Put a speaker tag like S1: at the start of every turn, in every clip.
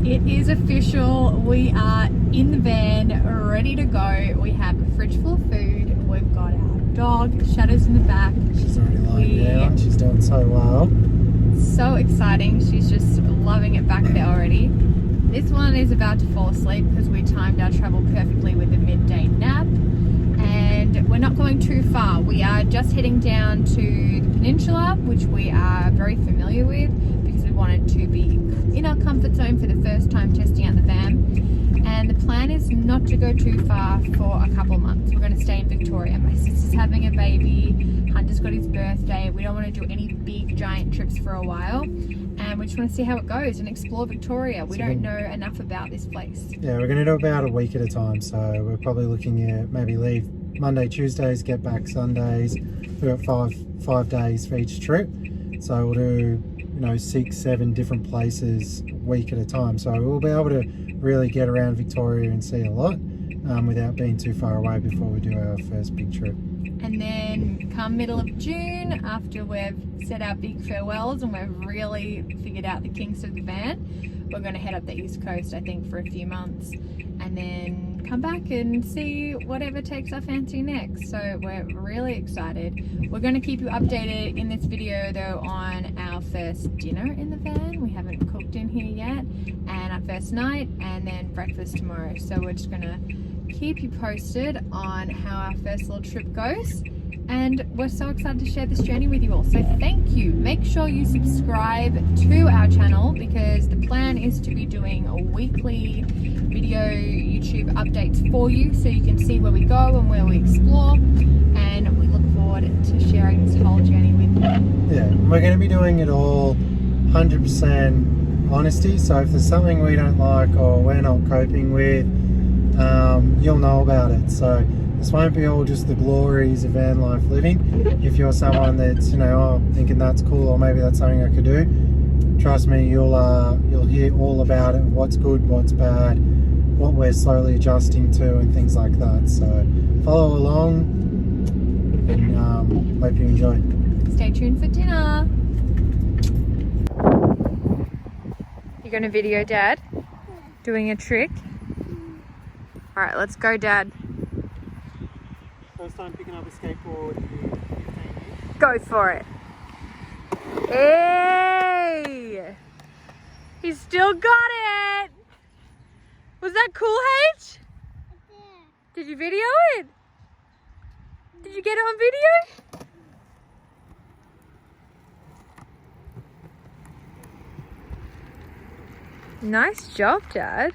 S1: It is official. We are in the van, ready to go. We have a fridge full of food. We've got our dog, Shadow's in the back.
S2: She's already lying down. She's doing so well.
S1: So exciting. She's just loving it back there already. This one is about to fall asleep because we timed our travel perfectly with a midday nap. And we're not going too far. We are just heading down to the peninsula, which we are very familiar with because we wanted to be in our comfort zone for the first time testing out the van. And the plan is not to go too far for a couple of months. We're going to stay in Victoria. My sister's having a baby. Hunter's got his birthday. We don't want to do any big giant trips for a while. And we just want to see how it goes and explore Victoria. We don't know enough about this place.
S2: Yeah, we're going to do about a week at a time. So we're probably looking at maybe leave Monday, Tuesdays, get back Sundays. We've got five days for each trip. So we'll do, 6, 7 different places a week at a time. So we'll be able to really get around Victoria and see a lot without being too far away before we do our first big trip.
S1: And then come middle of June, after we've said our big farewells and we've really figured out the kinks of the van, we're going to head up the East Coast, I think, for a few months. And then come back and see whatever takes our fancy next. So we're really excited. We're going to keep you updated in this video though on our first dinner in the van. We haven't cooked in here yet. And our first night, and then breakfast tomorrow. So we're just going to keep you posted on how our first little trip goes. And we're so excited to share this journey with you all. So thank you. Make sure you subscribe to our channel because the plan is to be doing a weekly video YouTube updates for you so you can see where we go and where we explore. And we look forward to sharing this whole journey with you.
S2: Yeah, we're going to be doing it all 100% honesty. So if there's something we don't like or we're not coping with, you'll know about it. So this won't be all just the glories of van life living. If you're someone that's thinking that's cool or maybe that's something I could do, trust me, you'll hear all about it, what's good, what's bad, what we're slowly adjusting to and things like that. So follow along and hope you enjoy.
S1: Stay tuned for dinner. You going to video Dad doing a trick? All right, let's go, Dad.
S2: First time picking up a skateboard in 15 years.
S1: Go for it. Hey! He's still got it! Was that cool, H? Did you video it? Did you get it on video? Nice job, Dad.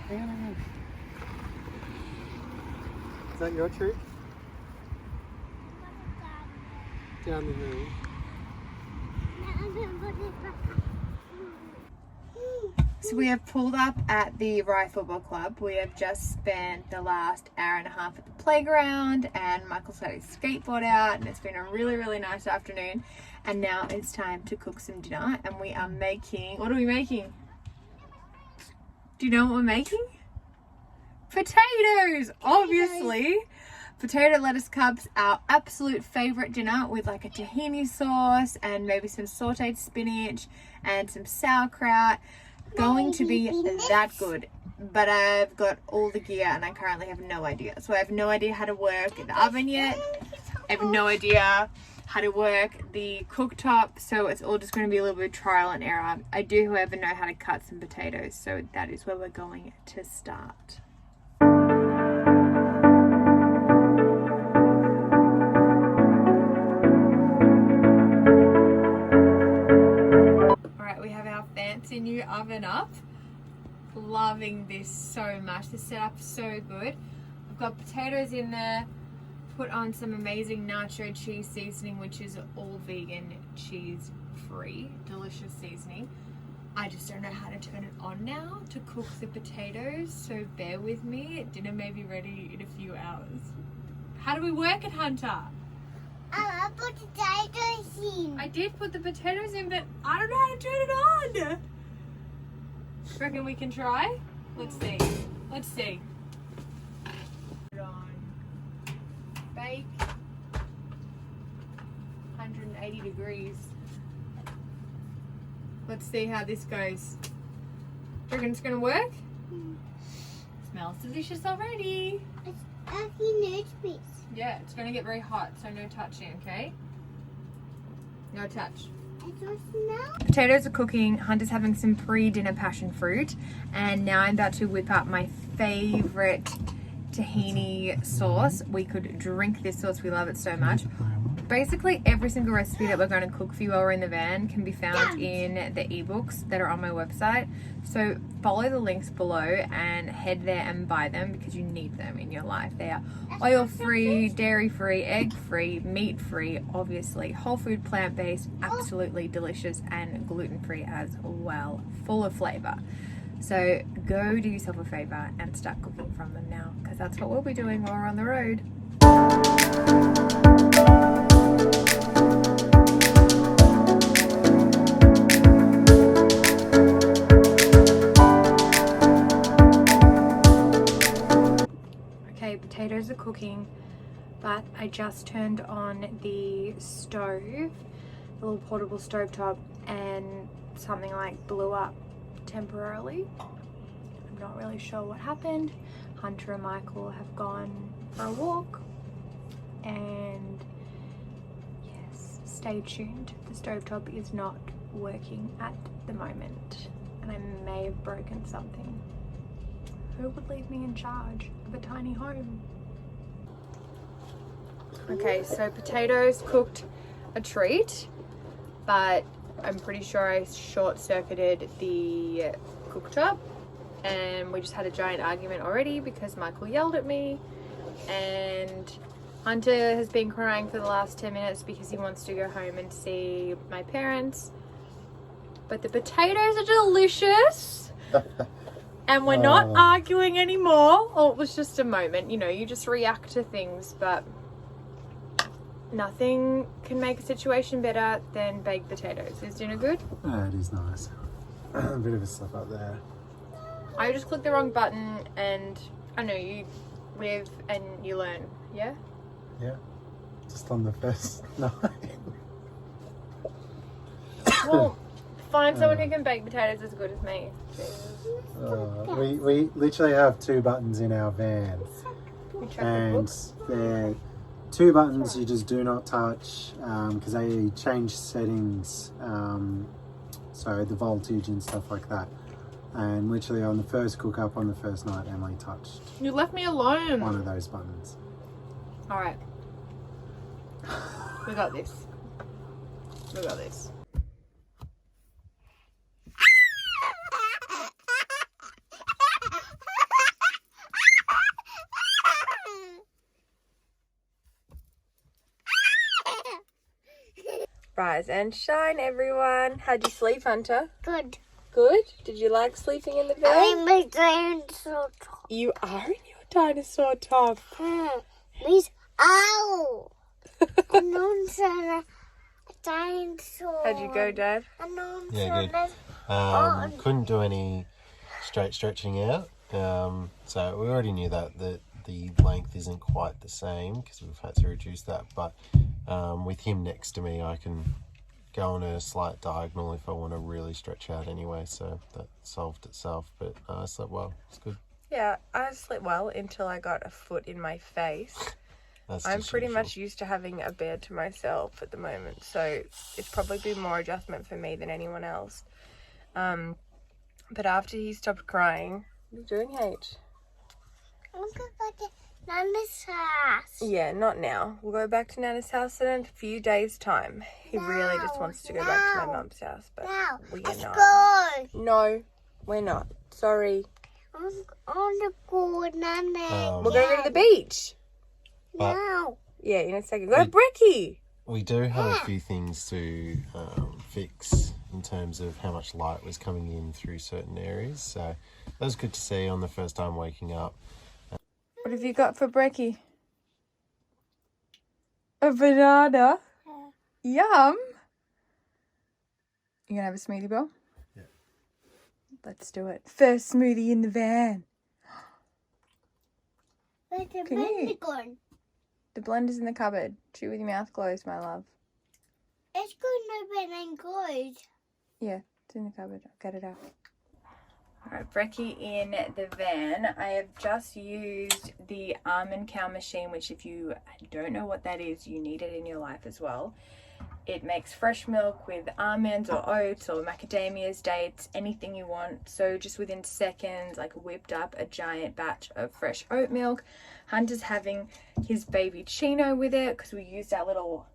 S2: Hang on. Is that your trick? Down the hill.
S1: So we have pulled up at the Rifle Book Club. We have just spent the last hour and a half at the playground and Michael's had his skateboard out and it's been a really, really nice afternoon. And now it's time to cook some dinner and we are making, what are we making? Do you know what we're making? Potatoes, obviously. Potato lettuce cups, our absolute favorite dinner with like a tahini sauce and maybe some sauteed spinach and some sauerkraut. Going to be that good. But I've got all the gear and I currently have no idea. So I have no idea how to work the oven yet. I have no idea how to work the cooktop, so it's all just going to be a little bit of trial and error. I do, however, know how to cut some potatoes, so that is where we're going to start. Alright, we have our fancy new oven up. Loving this so much. The setup is so good. I've got potatoes in there. Put on some amazing nacho cheese seasoning, which is all vegan, cheese free, delicious seasoning. I just don't know how to turn it on now to cook the potatoes, so bear with me. Dinner may be ready in a few hours. How do we work it, Hunter?
S3: I put the potatoes in.
S1: I did put the potatoes in, but I don't know how to turn it on. Reckon we can try? Let's see. Let's see. degrees. Let's see how this goes. Do you reckon it's gonna work? Smells delicious already.
S3: It's actually no space.
S1: Yeah, it's gonna get very hot, so no touching, okay? No touch.
S3: I don't smell.
S1: Potatoes are cooking, Hunter's having some pre-dinner passion fruit, and now I'm about to whip up my favourite tahini sauce. We could drink this sauce, we love it so much. Basically every single recipe that we're going to cook for you while we're in the van can be found in the ebooks that are on my website. So follow the links below and head there and buy them because you need them in your life. They are oil free, dairy free, egg free, meat free, obviously whole food, plant-based, absolutely delicious, and gluten free as well, full of flavor. So go do yourself a favor and start cooking from them now, because that's what we'll be doing while we're on the road. Okay, potatoes are cooking, but I just turned on the stove, the little portable stove top, and something like blew up temporarily. I'm not really sure what happened. Hunter and Michael have gone for a walk, and yes, stay tuned. The stovetop is not working at the moment, and I may have broken something. Who would leave me in charge of a tiny home? Okay, so potatoes cooked a treat, but I'm pretty sure I short-circuited the cooktop, and we just had a giant argument already because Michael yelled at me, and Hunter has been crying for the last 10 minutes because he wants to go home and see my parents. But the potatoes are delicious. And we're not arguing anymore. Oh, it was just a moment, you know, you just react to things, but nothing can make a situation better than baked potatoes. Is dinner good?
S2: Yeah, it is nice. A bit of a slip up there.
S1: I just clicked the wrong button, and I know you live and you learn, yeah?
S2: Yeah, just on the first night.
S1: Well, find someone who can bake potatoes as good as me.
S2: We literally have 2 buttons in our van,
S1: We check the
S2: and
S1: books.
S2: they're 2 buttons you just do not touch because they change settings, so the voltage and stuff like that. And literally on the first cook up on the first night, Emily touched
S1: You left me alone.
S2: one of those buttons.
S1: All right. We got this. We got this. Rise and shine, everyone. How'd you sleep, Hunter?
S3: Good.
S1: Good? Did you like sleeping in the van?
S3: I'm a dinosaur.
S1: You are in your dinosaur top.
S3: Miss Ow. I'm not a dinosaur.
S1: How'd you go, Dad?
S4: Yeah, good. Couldn't do any straight stretching out. So we already knew that the length isn't quite the same because we've had to reduce that. But with him next to me, I can go on a slight diagonal if I want to really stretch out anyway. So that solved itself. But I slept well. It's good.
S1: Yeah, I slept well until I got a foot in my face. I'm pretty much used to having a bed to myself at the moment, so it's probably been more adjustment for me than anyone else. But after he stopped crying, what are you doing, H?
S3: I'm going to go to Nana's house.
S1: Yeah, not now. We'll go back to Nana's house in a few days' time. He really just wants to go back to my mum's house, but
S3: Now,
S1: we are
S3: let's
S1: not.
S3: go.
S1: No, we're not. Sorry.
S3: I'm on the go with Nana.
S1: We're going to go to the beach.
S3: Now.
S1: Yeah, in a second. Go to Brekkie.
S4: We do have a few things to fix in terms of how much light was coming in through certain areas. So that was good to see on the first time waking up.
S1: What have you got for Brekkie? A banana. Yum. You gonna have a smoothie bowl?
S2: Yeah.
S1: Let's do it. First smoothie in the van.
S3: Where's the
S1: Can you-
S3: blender gone?
S1: The blender's in the cupboard. Chew with your mouth closed, my love.
S3: It's good open and good.
S1: Yeah, it's in the cupboard. I'll get it out. Alright, Brekkie in the van. I have just used the almond cow machine, which if you don't know what that is, you need it in your life as well. It makes fresh milk with almonds or oats or macadamias, dates, anything you want. So just within seconds, like whipped up a giant batch of fresh oat milk. Hunter's having his baby Chino with it because we used our little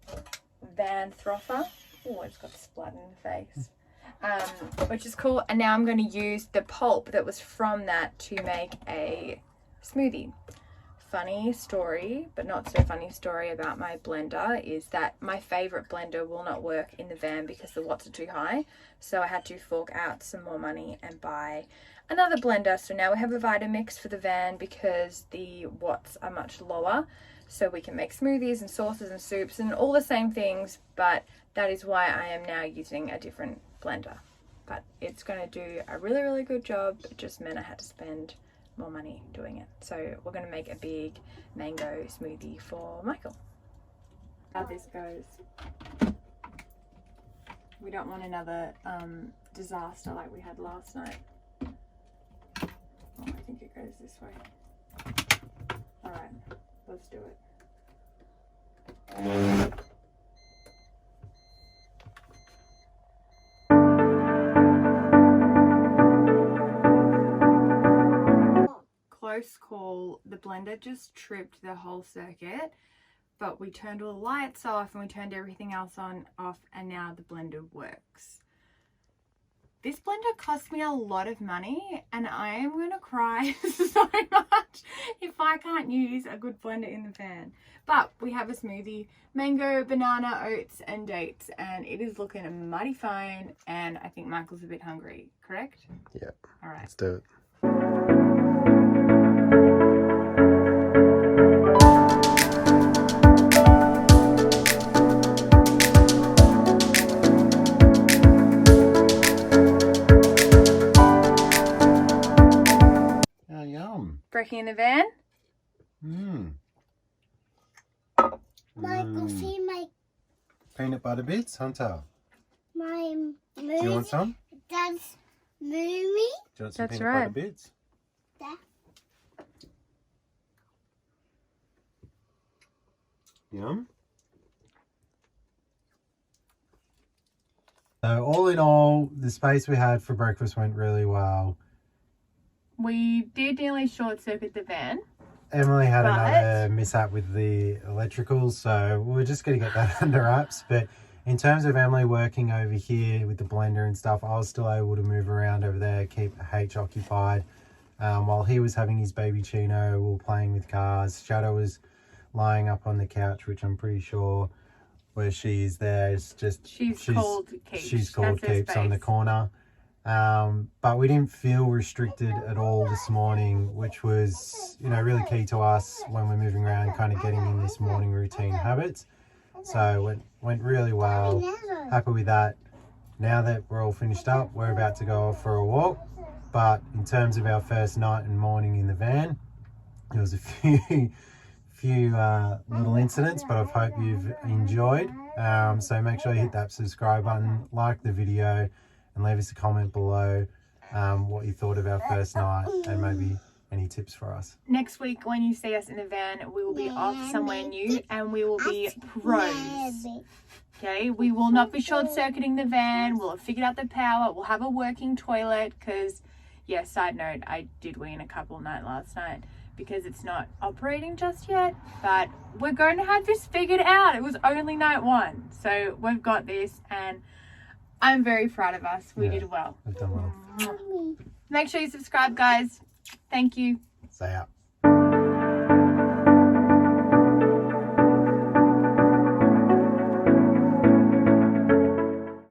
S1: van frother. Oh, I just got splat in the face. Which is cool. And now I'm going to use the pulp that was from that to make a smoothie. Funny story, but not so funny story about my blender is that my favorite blender will not work in the van because the watts are too high. So I had to fork out some more money and buy another blender. So now we have a Vitamix for the van because the watts are much lower. So we can make smoothies and sauces and soups and all the same things. But that is why I am now using a different blender. But it's going to do a really, really good job. It just meant I had to spend more money doing it. So we're going to make a big mango smoothie for Michael. How this goes. We don't want another disaster like we had last night. Oh, I think it goes this way. Alright, let's do it. Close call. The blender just tripped the whole circuit, but we turned all the lights off and we turned everything else off, and now the blender works. This blender cost me a lot of money and I am gonna cry so much if I can't use a good blender in the van. But we have a smoothie, mango, banana, oats and dates, and it is looking mighty fine, and I think Michael's a bit hungry, correct?
S4: Yeah.
S1: All right.
S4: Let's do it.
S2: Oh, yum.
S1: Brekkie in the van.
S3: Michael, see my
S2: Peanut butter bits, Hunter.
S3: movie.
S2: Do you want some?
S3: That's movie.
S2: Do you want some
S1: That's
S2: peanut
S1: right.
S2: butter bits?
S3: That.
S2: Yum. So all in all, the space we had for breakfast went really well.
S1: We did nearly short circuit the van.
S2: Emily had
S1: But-
S2: another mishap with the electricals, so we were just going to get that under wraps. But in terms of Emily working over here with the blender and stuff, I was still able to move around over there, keep H occupied. While he was having his baby Chino, we were playing with cars. Shadow was lying up on the couch, which I'm pretty sure where she is there. It's just
S1: She's called Keeps.
S2: She's called
S1: That's her
S2: Keeps on the
S1: space.
S2: corner. But we didn't feel restricted at all this morning, which was, you know, really key to us when we're moving around, kind of getting in this morning routine habits. So it went really well. Happy with that. Now that we're all finished up, we're about to go off for a walk. But in terms of our first night and morning in the van, there was a few little incidents, but I hope you've enjoyed. So make sure you hit that subscribe button, like the video, and leave us a comment below what you thought of our first night and maybe any tips for us.
S1: Next week, when you see us in the van, we will be off somewhere new and we will be pros. Okay, we will not be short circuiting the van. We'll have figured out the power. We'll have a working toilet because, yeah, side note, I did wee in a couple night last night because it's not operating just yet, but we're going to have this figured out. It was only night one, so we've got this and I'm very proud of us. We did well.
S2: We've done well.
S1: Make sure you subscribe, guys. Thank you.
S2: Say out.